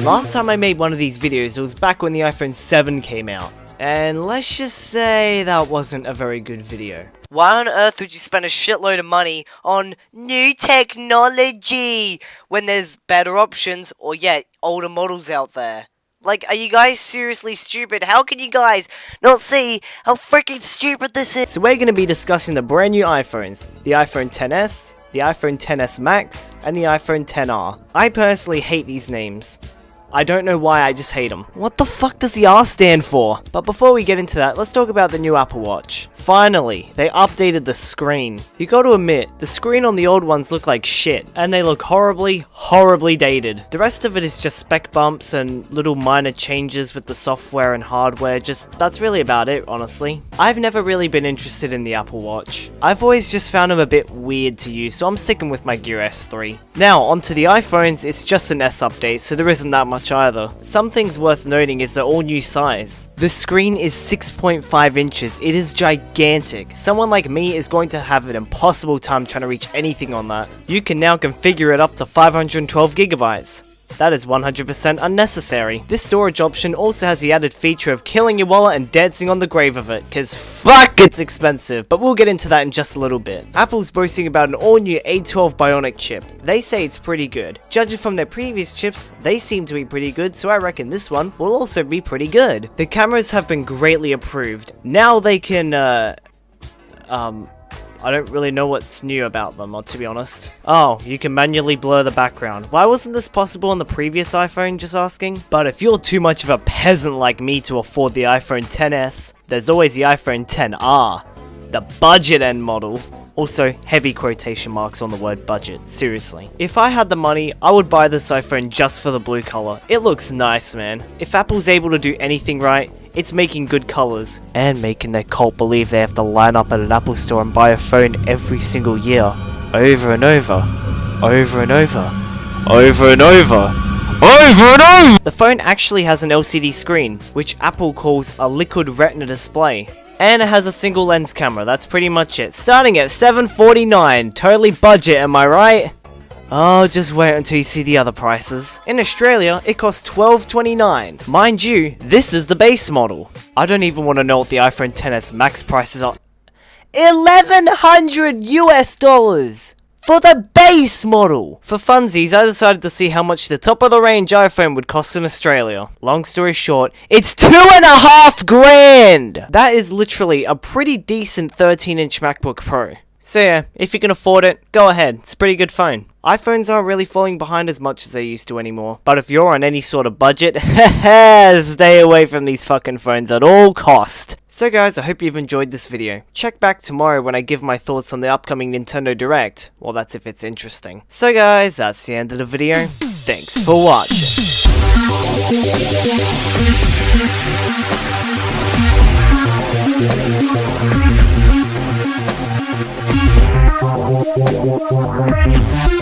Last time I made one of these videos, it was back when the iPhone 7 came out. And let's just say that wasn't a very good video. Why on earth would you spend a shitload of money on new technology when there's better options or yet older models out there? Like, are you guys seriously stupid? How can you guys not see how freaking stupid this is? So we're going to be discussing the brand new iPhones. The iPhone XS, the iPhone XS Max, and the iPhone XR. I personally hate these names. I don't know why, I just hate them. What the fuck does the R stand for? But before we get into that, let's talk about the new Apple Watch. Finally, they updated the screen. You gotta admit, the screen on the old ones look like shit, and they look horribly dated. The rest of it is just spec bumps and little minor changes with the software and hardware, that's really about it, honestly. I've never really been interested in the Apple Watch. I've always just found them a bit weird to use, so I'm sticking with my Gear S3. Now, onto the iPhones, it's just an S update, so there isn't that much either. Some things worth noting is the all new size. The screen is 6.5 inches. It is gigantic. Someone like me is going to have an impossible time trying to reach anything on that. You can now configure it up to 512 gigabytes. That is 100% unnecessary. This storage option also has the added feature of killing your wallet and dancing on the grave of it, cause fuck it's expensive, but we'll get into that in just a little bit. Apple's boasting about an all-new A12 Bionic chip. They say it's pretty good. Judging from their previous chips, they seem to be pretty good, so I reckon this one will also be pretty good. The cameras have been greatly improved. Now they can, I don't really know what's new about them, to be honest. Oh, you can manually blur the background. Why wasn't this possible on the previous iPhone, just asking? But if you're too much of a peasant like me to afford the iPhone XS, there's always the iPhone XR, the budget end model. Also, heavy quotation marks on the word budget, seriously. If I had the money, I would buy this iPhone just for the blue color. It looks nice, man. If Apple's able to do anything right, it's making good colors, and making their cult believe they have to line up at an Apple store and buy a phone every single year, over and over, over and over, over and over, over and over! The phone actually has an LCD screen, which Apple calls a liquid retina display. And it has a single lens camera, that's pretty much it. Starting at $749, totally budget, am I right? Oh, just wait until you see the other prices. In Australia, it costs $12.29. Mind you, this is the base model. I don't even want to know what the iPhone XS Max prices are. $1,100 US for the base model! For funsies, I decided to see how much the top of the range iPhone would cost in Australia. Long story short, it's $2.5 grand! That is literally a pretty decent 13-inch MacBook Pro. So yeah, if you can afford it, go ahead, it's a pretty good phone. iPhones aren't really falling behind as much as they used to anymore. But if you're on any sort of budget, stay away from these fucking phones at all cost. So guys, I hope you've enjoyed this video. Check back tomorrow when I give my thoughts on the upcoming Nintendo Direct. Well, that's if it's interesting. So guys, that's the end of the video. Thanks for watching. We'll be right back.